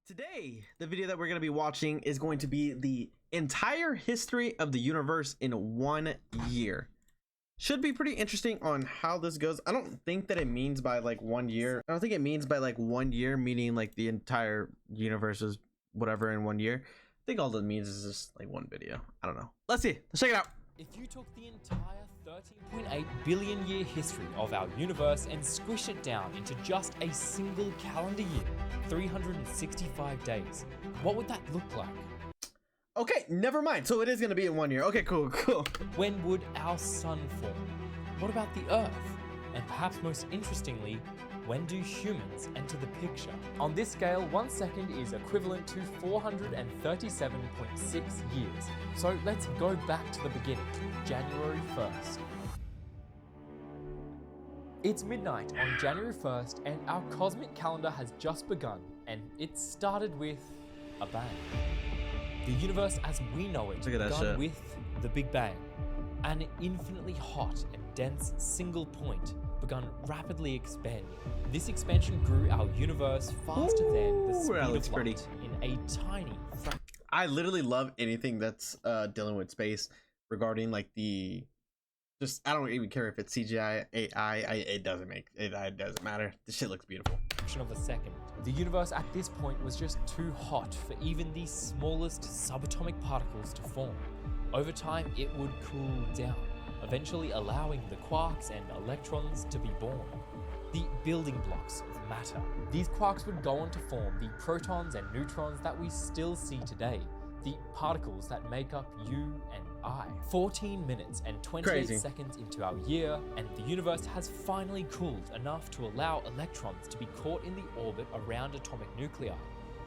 Today, the video that we're going to be watching is going to be the entire history of the universe in 1 year. Should be pretty interesting on how this goes. I don't think that it means by like 1 year. I don't think it means by like 1 year, meaning like the entire universe is whatever in 1 year. I think all that means is just like one video. I don't know. Let's see. Let's check it out. If you took the entire 13.8 billion year history of our universe and squish it down into just a single calendar year, 365 days, what would that look like? Okay, never mind. So it is going to be in 1 year. Okay, cool. When would our sun form? What about the Earth? And perhaps most interestingly, when do humans enter the picture? On this scale, 1 second is equivalent to 437.6 years. So let's go back to the beginning, January 1st. It's midnight on January 1st and our cosmic calendar has just begun, and it started with a bang. The universe as we know it began with the Big Bang. An infinitely hot and dense single point begun rapidly expanding. This expansion grew our universe faster than the speed of light in a tiny fraction. I literally love anything that's dealing with space regarding like the I don't even care if it's CGI, AI, it doesn't matter. This shit looks beautiful. Of a second. The universe at this point was just too hot for even the smallest subatomic particles to form. Over time, it would cool down, eventually allowing the quarks and electrons to be born, the building blocks of matter. These quarks would go on to form the protons and neutrons that we still see today, the particles that make up you and I. 14 minutes and 28 seconds into our year, and the universe has finally cooled enough to allow electrons to be caught in the orbit around atomic nuclei.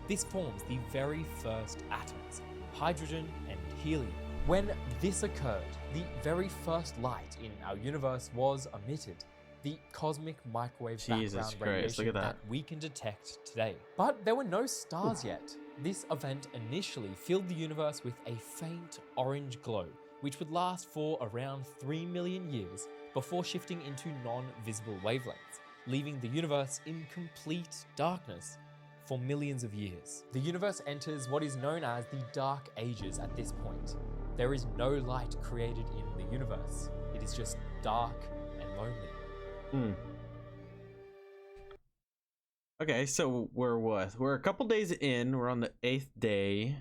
This forms the very first atoms, hydrogen and helium. When this occurred, the very first light in our universe was emitted, the cosmic microwave background radiation that we can detect today. But there were no stars yet. This event initially filled the universe with a faint orange glow, which would last for around 3 million years before shifting into non-visible wavelengths, leaving the universe in complete darkness for millions of years. The universe enters what is known as the Dark Ages at this point. There is no light created in the universe. It is just dark and lonely. Okay, so we're a couple days in. We're on the 8th day.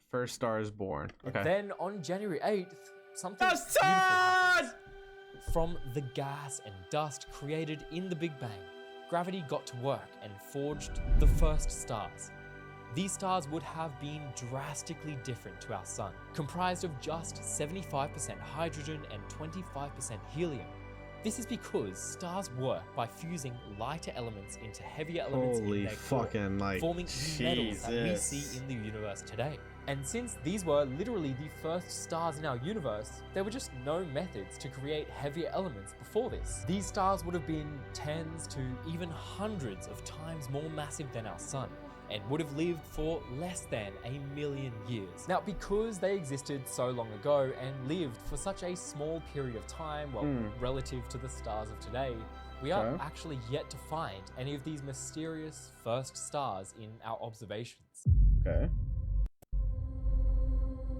First star is born. Okay. Then on January 8th, something beautiful happened. From the gas and dust created in the Big Bang, gravity got to work and forged the first stars. These stars would have been drastically different to our sun, comprised of just 75% hydrogen and 25% helium. This is because stars work by fusing lighter elements into heavier elements in their core, forming the metals that we see in the universe today. And since these were literally the first stars in our universe, there were just no methods to create heavier elements before this. These stars would have been tens to even hundreds of times more massive than our sun, and would have lived for less than 1 million years. Now, because they existed so long ago and lived for such a small period of time, well, relative to the stars of today, we are actually yet to find any of these mysterious first stars in our observations. Okay.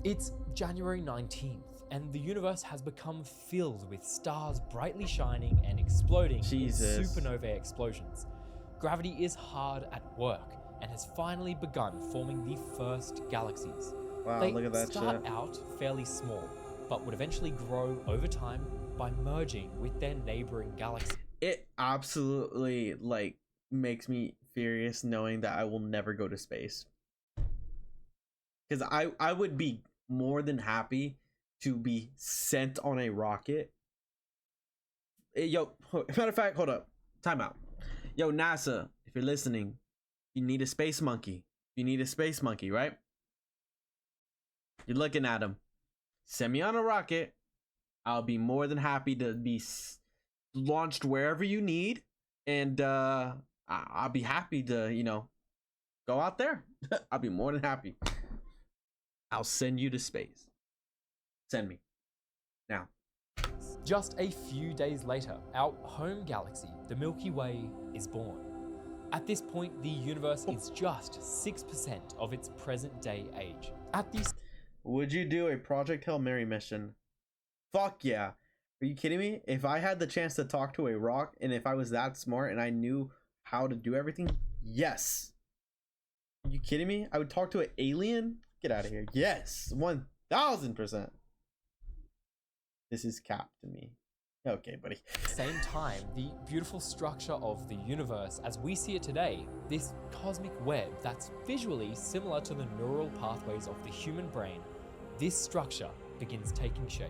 It's January 19th, and the universe has become filled with stars brightly shining and exploding in supernova explosions. Gravity is hard at work, and has finally begun forming the first galaxies. Wow, they look at that start out fairly small, but would eventually grow over time by merging with their neighboring galaxies. It absolutely makes me furious knowing that I will never go to space. Because I would be more than happy to be sent on a rocket. Yo, matter of fact, hold up. Time out. Yo, NASA, if you're listening, you need a space monkey. You need a space monkey, right? You're looking at him. Send me on a rocket. I'll be more than happy to be launched wherever you need. And I'll be happy to, go out there. I'll be more than happy. I'll send you to space. Send me. Now. Just a few days later, our home galaxy, the Milky Way, is born. At this point, the universe is just 6% of its present-day age. At these Would you do a Project Hail Mary mission? Fuck yeah. Are you kidding me? If I had the chance to talk to a rock and if I was that smart and I knew how to do everything, yes. Are you kidding me? I would talk to an alien? Get out of here. Yes. 1000%. This is cap to me. Okay, buddy. same time, the beautiful structure of the universe as we see it today, this cosmic web that's visually similar to the neural pathways of the human brain, this structure begins taking shape.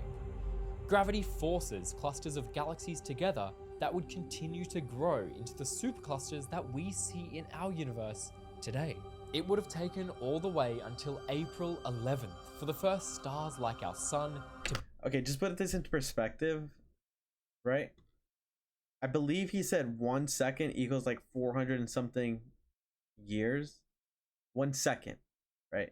Gravity forces clusters of galaxies together that would continue to grow into the superclusters that we see in our universe today. It would have taken all the way until April 11th for the first stars like our sun to... Okay, just put this into perspective, right? I believe he said 1 second equals like 400 and something years. 1 second, right?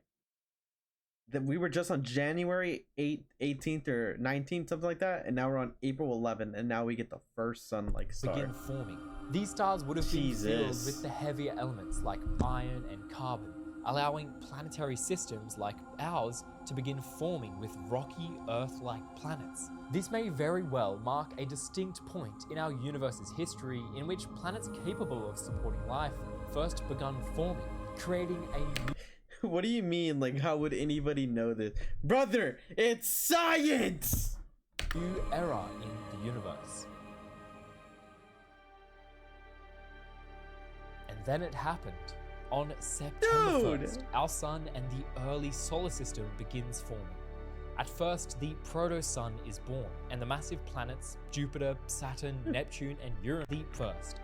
That we were just on January 18th or 19th, something like that, and now we're on April 11th, and now we get the first sun like star. Begin forming. These stars would have been filled with the heavier elements like iron and carbon, allowing planetary systems like ours to begin forming with rocky Earth-like planets. This may very well mark a distinct point in our universe's history in which planets capable of supporting life first begun forming, creating a new... What do you mean? Like, how would anybody know this? Brother, it's science! New era in the universe. And then it happened. On September 1st, our sun and the early solar system begins forming. At first, the proto-sun is born, and the massive planets, Jupiter, Saturn, Neptune, and Uranus leap first.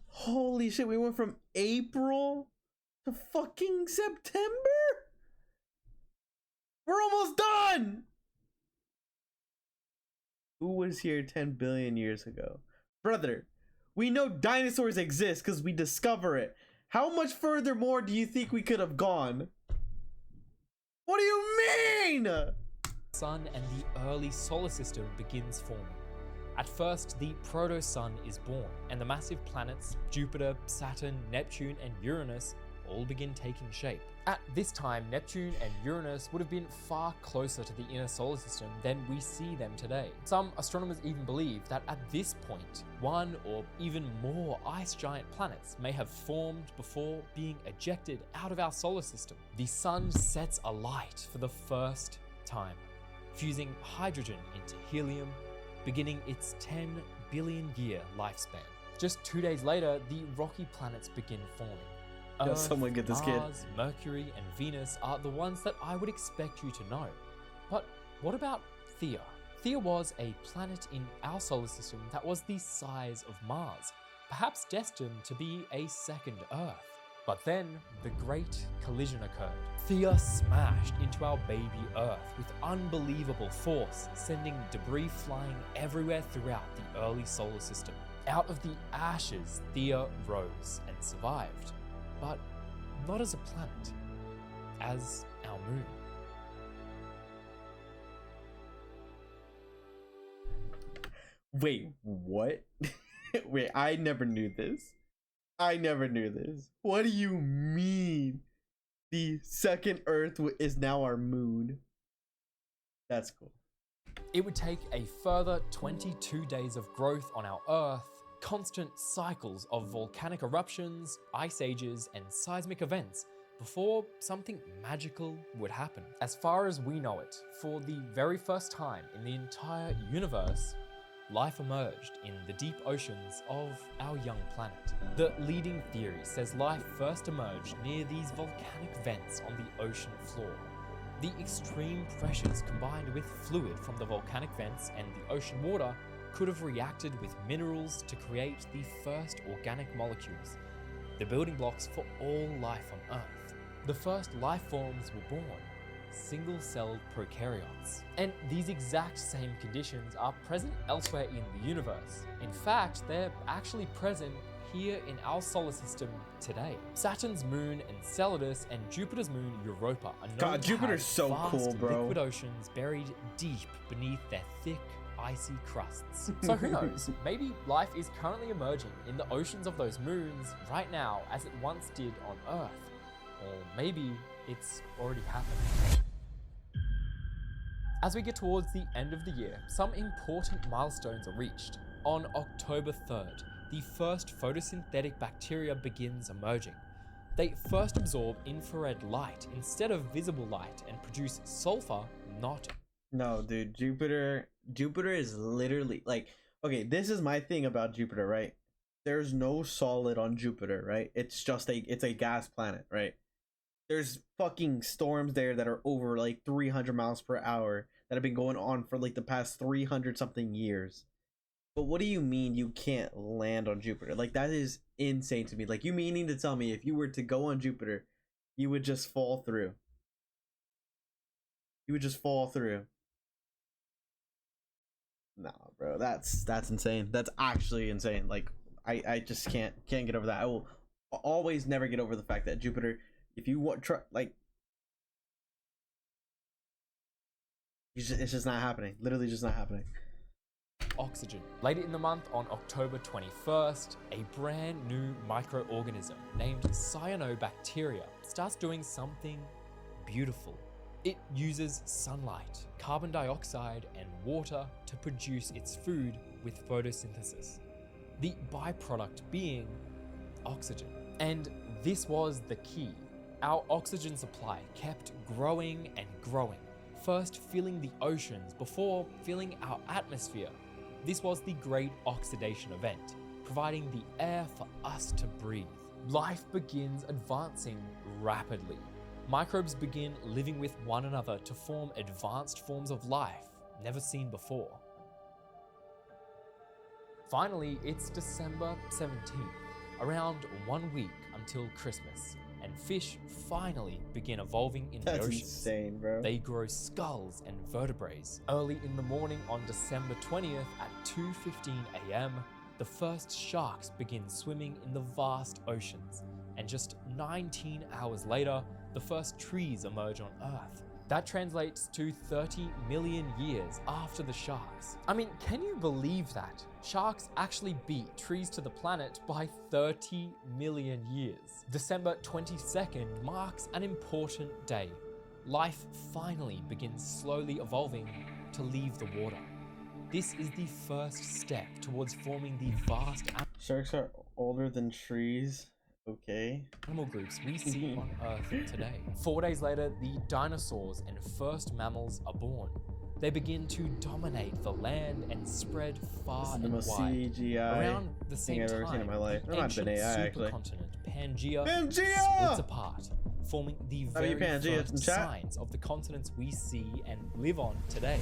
Holy shit, we went from April to fucking September? We're almost done! Who was here 10 billion years ago? Brother, we know dinosaurs exist because we discover it. How much further more do you think we could have gone? What do you mean? Sun and the early solar system begins forming. At first, the proto-sun is born, and the massive planets, Jupiter, Saturn, Neptune, and Uranus, all begin taking shape. At this time, Neptune and Uranus would have been far closer to the inner solar system than we see them today. Some astronomers even believe that at this point, one or even more ice giant planets may have formed before being ejected out of our solar system. The sun sets alight for the first time, fusing hydrogen into helium, beginning its 10 billion year lifespan. Just 2 days later, the rocky planets begin forming. Earth, someone get this Mars, Mercury, and Venus are the ones that I would expect you to know. But what about Theia? Theia was a planet in our solar system that was the size of Mars, perhaps destined to be a second Earth. But then, the great collision occurred. Theia smashed into our baby Earth with unbelievable force, sending debris flying everywhere throughout the early solar system. Out of the ashes, Theia rose and survived. But not as a planet, as our moon. Wait, what? Wait, I never knew this. I never knew this. What do you mean? The second Earth is now our moon. That's cool. It would take a further 22 days of growth on our Earth, constant cycles of volcanic eruptions, ice ages, and seismic events before something magical would happen. As far as we know it, for the very first time in the entire universe, life emerged in the deep oceans of our young planet. The leading theory says life first emerged near these volcanic vents on the ocean floor. The extreme pressures combined with fluid from the volcanic vents and the ocean water could have reacted with minerals to create the first organic molecules, the building blocks for all life on Earth. The first life forms were born, single-celled prokaryotes. And these exact same conditions are present elsewhere in the universe. In fact, they're actually present here in our solar system today. Saturn's moon Enceladus and Jupiter's moon Europa are known to Jupiter's have so vast cool, bro. liquid oceans buried deep beneath their thick, icy crusts. So who knows, maybe life is currently emerging in the oceans of those moons right now as it once did on Earth. Or maybe it's already happened. As we get towards the end of the year, some important milestones are reached. On October 3rd, the first photosynthetic bacteria begins emerging. They first absorb infrared light instead of visible light and produce sulfur, not... No, dude, Jupiter is literally like, okay, this is my thing about Jupiter, right? There's no solid on Jupiter, right? It's just it's a gas planet, right? There's fucking storms there that are over like 300 miles per hour that have been going on for like the past 300 something years. But what do you mean you can't land on Jupiter? Like, that is insane to me. Like, you meaning to tell me if you were to go on Jupiter, you would just fall through? You would just fall through. Nah, bro, that's insane. That's actually insane. Like, I just can't get over that. I will always never get over the fact that Jupiter, if you want try, like, it's just not happening. Literally just not happening. Oxygen. Later in the month, on October 21st, a brand new microorganism named cyanobacteria starts doing something beautiful. It uses sunlight, carbon dioxide, and water to produce its food with photosynthesis, the byproduct being oxygen. And this was the key. Our oxygen supply kept growing and growing, first filling the oceans before filling our atmosphere. This was the Great Oxidation Event, providing the air for us to breathe. Life begins advancing rapidly. Microbes begin living with one another to form advanced forms of life never seen before. Finally, it's December 17th, around 1 week until Christmas, and fish finally begin evolving in the oceans. That's insane, bro. They grow skulls and vertebrae. Early in the morning on December 20th at 2:15 a.m., the first sharks begin swimming in the vast oceans, and just 19 hours later, the first trees emerge on Earth. That translates to 30 million years after the sharks. I mean, can you believe that? Sharks actually beat trees to the planet by 30 million years. December 22nd marks an important day. Life finally begins slowly evolving to leave the water. This is the first step towards forming the vast Sharks are older than trees. Okay. animal groups we see on Earth today. 4 days later, the dinosaurs and first mammals are born. They begin to dominate the land and spread far and wide. CGI Around the same I've ever time, seen in my life. the Not ancient been AI, actually. supercontinent Pangea Pangea! splits apart, forming the How are you, very Pangea? first In chat? signs of the continents we see and live on today.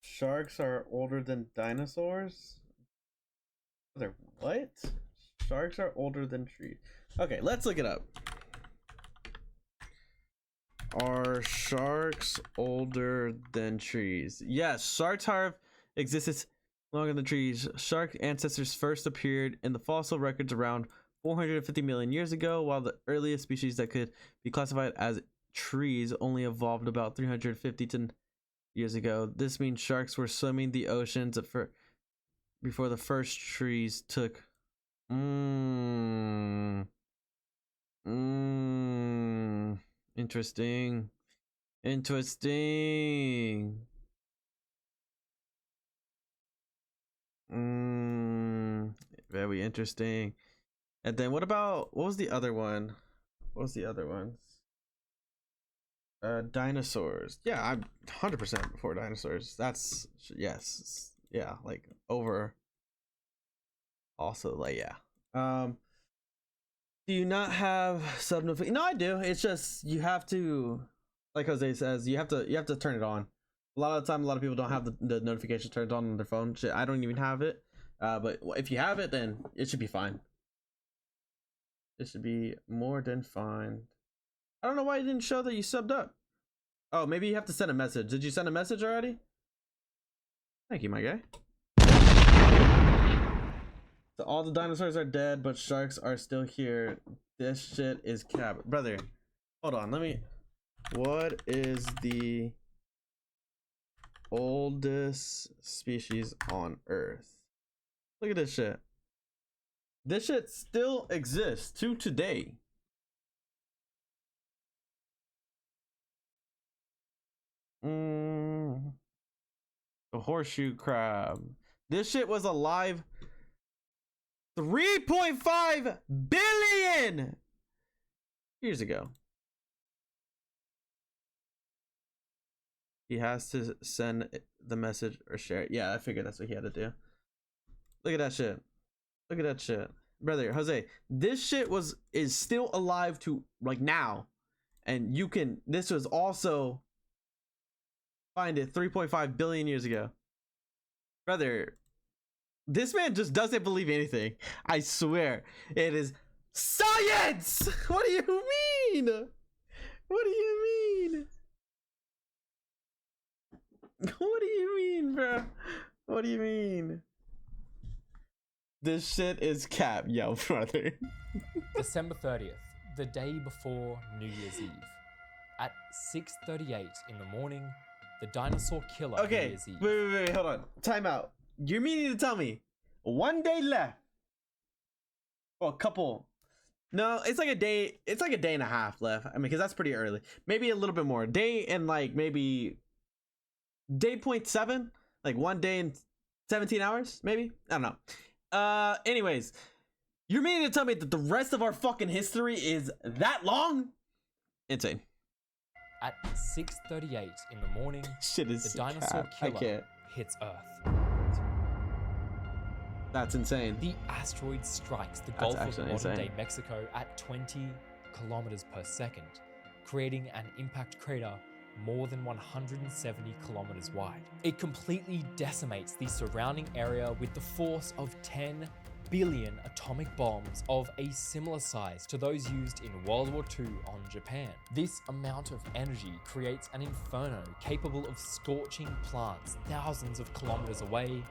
Sharks are older than dinosaurs? They're what? Sharks are older than trees. Okay, let's look it up. Are sharks older than trees? Yes, sharks have existed longer than trees. Shark ancestors first appeared in the fossil records around 450 million years ago, while the earliest species that could be classified as trees only evolved about 350 years ago. This means sharks were swimming the oceans before the first trees took. Interesting. Very interesting. And then what was the other one? What was the other ones? Dinosaurs. Yeah, I'm 100% before dinosaurs. That's yes. Yeah, like over. Also, like, yeah. Do you not have sub notification? No, I do. It's just you have to, like Jose says, you have to turn it on. A lot of the time, a lot of people don't have the notification turned on their phone. Shit, I don't even have it. But if you have it, then it should be fine. It should be more than fine. I don't know why it didn't show that you subbed up. Oh, maybe you have to send a message. Did you send a message already? Thank you, my guy. So all the dinosaurs are dead, but sharks are still here. This shit is cap. Brother, hold on. What is the oldest species on Earth. Look at this shit. This shit still exists to today. The horseshoe crab. This shit was alive 3.5 billion years ago. He has to send the message or share it. Yeah, I figured that's what he had to do. Look at that shit. Look at that shit. Brother, Jose, this shit is still alive to like now. And you can, this was also find it 3.5 billion years ago. Brother, this man just doesn't believe anything. I swear. It is science! What do you mean? What do you mean? What do you mean, bro? What do you mean? This shit is cap, yo, brother. December 30th, the day before New Year's Eve. At 6:38 in the morning, the dinosaur killer New Year's Eve. Wait, hold on. Time out. You're meaning to tell me 1 day left? Well, a couple. No, it's like a day. It's like a day and a half left. I mean, because that's pretty early. Maybe a little bit more. Day and like maybe day 0.7, like 1 day and 17 hours, maybe. I don't know. Anyways, you're meaning to tell me that the rest of our fucking history is that long? Insane. At 6:38 in the morning, shit is the dinosaur killer hits Earth. That's insane. The asteroid strikes the Gulf of modern-day Mexico at 20 kilometers per second, creating an impact crater more than 170 kilometers wide. It completely decimates the surrounding area with the force of 10 billion atomic bombs of a similar size to those used in World War II on Japan. This amount of energy creates an inferno capable of scorching plants thousands of kilometers away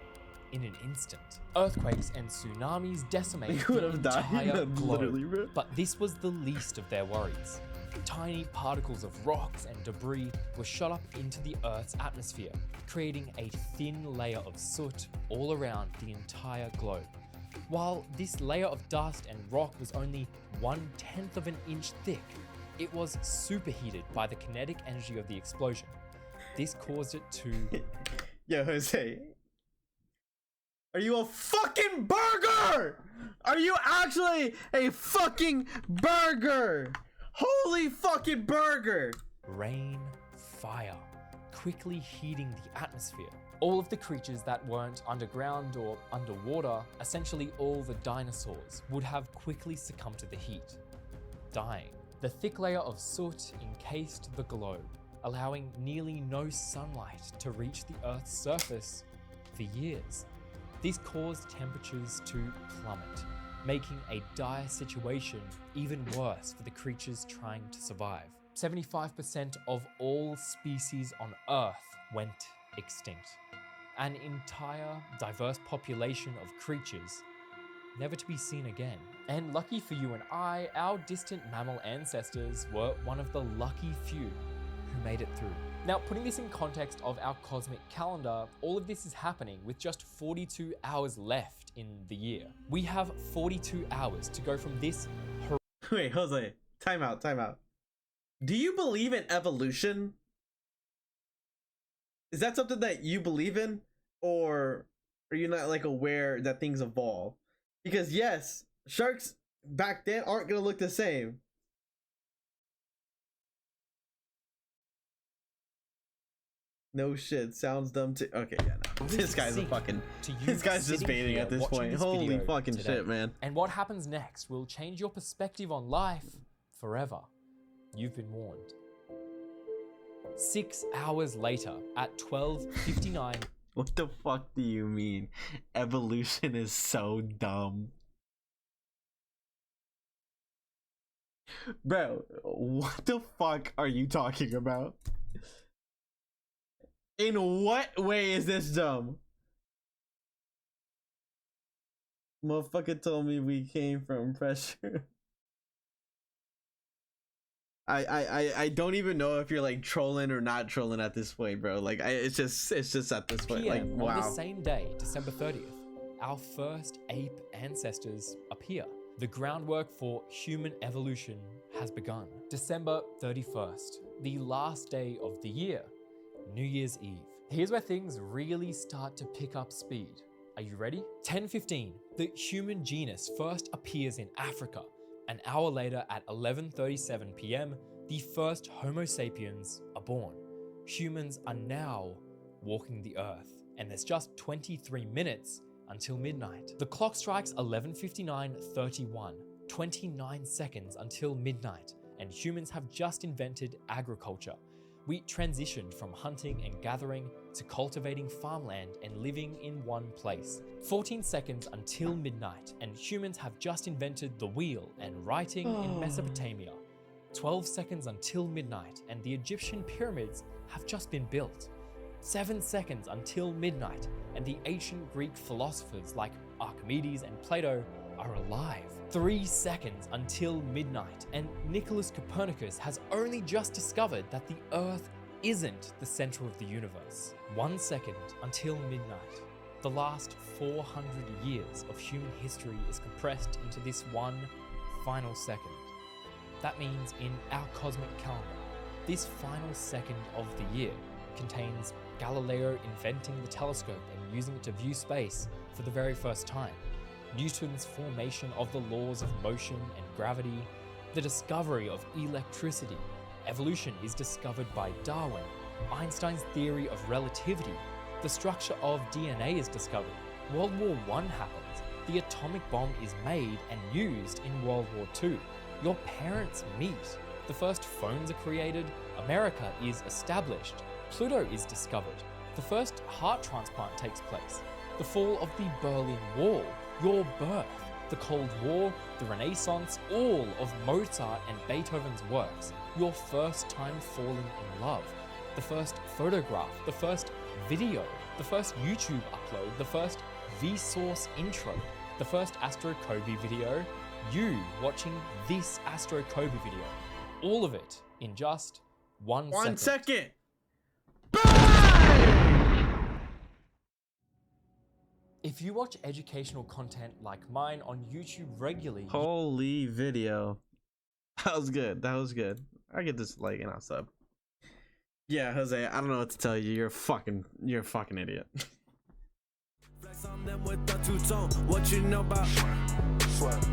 in an instant. Earthquakes and tsunamis decimate the entire globe, but this was the least of their worries. Tiny particles of rocks and debris were shot up into the Earth's atmosphere, creating a thin layer of soot all around the entire globe. While this layer of dust and rock was only 1/10 of an inch thick, it was superheated by the kinetic energy of the explosion. This caused it to... Yo, Jose. Are you a fucking burger? Are you actually a fucking burger? Holy fucking burger! Rain, fire, quickly heating the atmosphere. All of the creatures that weren't underground or underwater, essentially all the dinosaurs, would have quickly succumbed to the heat, dying. The thick layer of soot encased the globe, allowing nearly no sunlight to reach the Earth's surface for years. This caused temperatures to plummet, making a dire situation even worse for the creatures trying to survive. 75% of all species on Earth went extinct. An entire diverse population of creatures never to be seen again. And lucky for you and I, our distant mammal ancestors were one of the lucky few who made it through. Now, putting this in context of our cosmic calendar, all of this is happening with just 42 hours left in the year. We have 42 hours to go from this... Wait, Jose, time out. Do you believe in evolution? Is that something that you believe in? Or are you not like aware that things evolve? Because yes, sharks back then aren't gonna look the same. No shit, sounds dumb too. Okay, yeah, no. This guy's a fucking... This guy's just baiting at this point. Holy fucking shit, man. And what happens next will change your perspective on life forever. You've been warned. 6 hours later, at 12:59... What the fuck do you mean? Evolution is so dumb. Bro, what the fuck are you talking about? In what way is this dumb? Motherfucker told me we came from pressure. I don't even know if you're like trolling or not trolling at this point, bro. Like it's just at this point, like PM wow. on the same day, December 30th, our first ape ancestors appear. The groundwork for human evolution has begun. December 31st, the last day of the year, New Year's Eve. Here's where things really start to pick up speed. Are you ready? 10:15, the human genus first appears in Africa. An hour later at 11:37 p.m., the first Homo sapiens are born. Humans are now walking the earth, and there's just 23 minutes until midnight. The clock strikes 11:59:31, 29 seconds until midnight, and humans have just invented agriculture. We transitioned from hunting and gathering to cultivating farmland and living in one place. 14 seconds until midnight, and humans have just invented the wheel and writing in Mesopotamia. 12 seconds until midnight, and the Egyptian pyramids have just been built. 7 seconds until midnight, and the ancient Greek philosophers like Archimedes and Plato are alive. 3 seconds until midnight, and Nicholas Copernicus has only just discovered that the Earth isn't the center of the universe. 1 second until midnight. The last 400 years of human history is compressed into this one final second. That means in our cosmic calendar, this final second of the year contains Galileo inventing the telescope and using it to view space for the very first time, Newton's formation of the laws of motion and gravity, the discovery of electricity, evolution is discovered by Darwin, Einstein's theory of relativity, the structure of DNA is discovered, World War I happens, the atomic bomb is made and used in World War II, your parents meet, the first phones are created, America is established, Pluto is discovered, the first heart transplant takes place, the fall of the Berlin Wall, your birth, the Cold War, the Renaissance, all of Mozart and Beethoven's works, your first time falling in love, the first photograph, the first video, the first YouTube upload, the first Vsauce intro, the first Astro Kobe video, you watching this Astro Kobe video. All of it in just 1 second. 1 second. If you watch educational content like mine on YouTube regularly, Holy video. That was good. That was good. I get this like in our sub. Yeah, Jose, I don't know what to tell you. You're a fucking idiot. Flex on them with the two-tone. What you know about sweat?